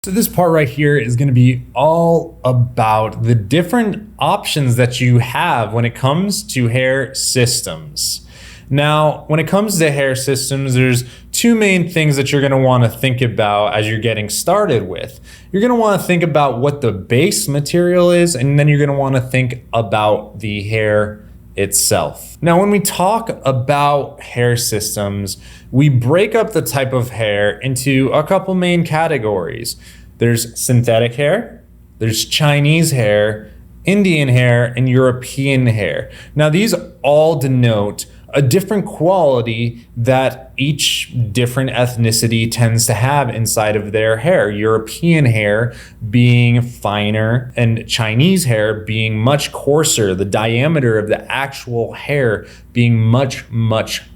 So this part right here is going to be all about the different options that you have when it comes to hair systems. Now, when it comes to hair systems, there's two main things that you're going to want to think about as you're getting started with. You're going to want to think about what the base material is, and then you're going to want to think about the hair itself. Now, when we talk about hair systems, we break up the type of hair into a couple main categories. There's synthetic hair, there's Chinese hair, Indian hair, and European hair. Now, these all denote a different quality that each different ethnicity tends to have inside of their hair. European hair being finer and Chinese hair being much coarser, the diameter of the actual hair being much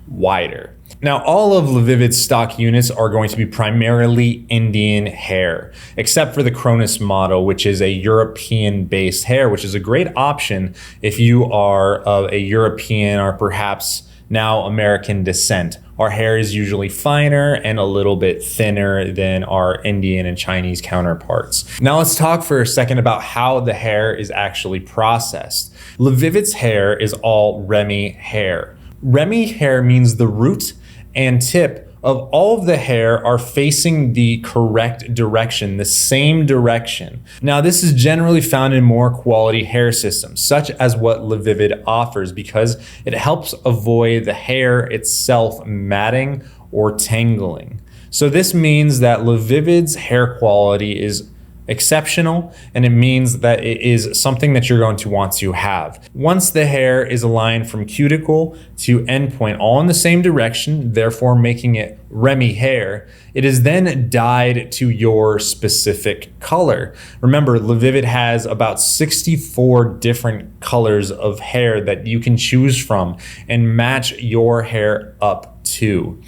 wider. Now, all of LaVivid's stock units are going to be primarily Indian hair, except for the Cronus model, which is a European-based hair, which is a great option if you are of a European or perhaps now American descent. Our hair is usually finer and a little bit thinner than our Indian and Chinese counterparts. Now let's talk for a second about how the hair is actually processed. LaVivid's hair is all Remy hair. Remy hair means the root and tip of all of the hair are facing the correct direction, the same direction. Now, this is generally found in more quality hair systems, such as what LaVivid offers, because it helps avoid the hair itself matting or tangling. So this means that LaVivid's hair quality is exceptional, and it means that it is something that you're going to want to have. Once the hair is aligned from cuticle to endpoint all in the same direction, therefore making it Remy hair, it is then dyed to your specific color. Remember, LaVivid has about 64 different colors of hair that you can choose from and match your hair up to.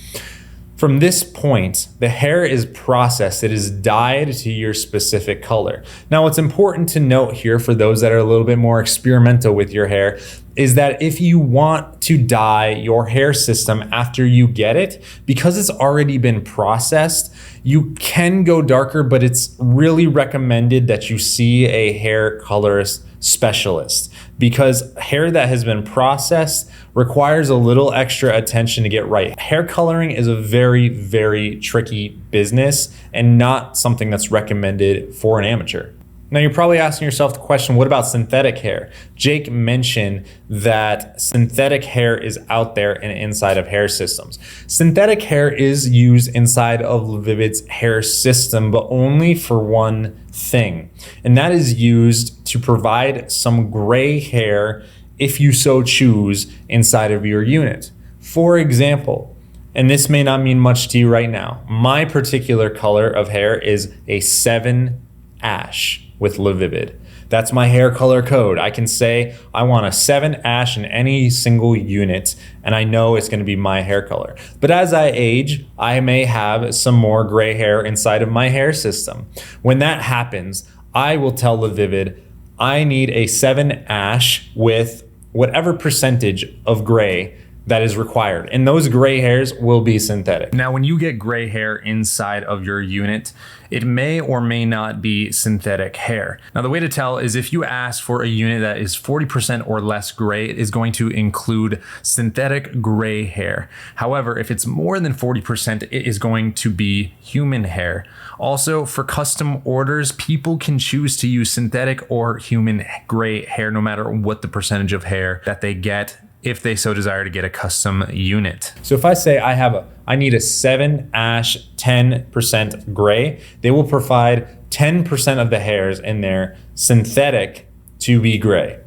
From this point, the hair is processed. It is dyed to your specific color. Now, what's important to note here for those that are a little bit more experimental with your hair is that if you want to dye your hair system after you get it, because it's already been processed, you can go darker, but it's really recommended that you see a hair colorist specialist, because hair that has been processed requires a little extra attention to get right. Hair coloring is a very tricky business and not something that's recommended for an amateur. Now, you're probably asking yourself the question, what about synthetic hair? Jake mentioned that synthetic hair is out there and inside of hair systems. Synthetic hair is used inside of LaVivid's hair system, but only for one thing, and that is used to provide some gray hair if you so choose inside of your unit. For example, and this may not mean much to you right now, my particular color of hair is a 7 ash with LaVivid. That's my hair color code. I can say I want a 7 ash in any single unit, and I know it's going to be my hair color. But as I age, I may have some more gray hair inside of my hair system. When that happens, I will tell LaVivid I need a 7 ash with whatever percentage of gray that is required, and those gray hairs will be synthetic. Now, when you get gray hair inside of your unit, it may or may not be synthetic hair. Now, the way to tell is if you ask for a unit that is 40% or less gray, it is going to include synthetic gray hair. However, if it's more than 40%, it is going to be human hair. Also, for custom orders, people can choose to use synthetic or human gray hair, no matter what the percentage of hair that they get, if they so desire to get a custom unit. So if I say I need a 7 ash 10% gray, they will provide 10% of the hairs in there synthetic to be gray.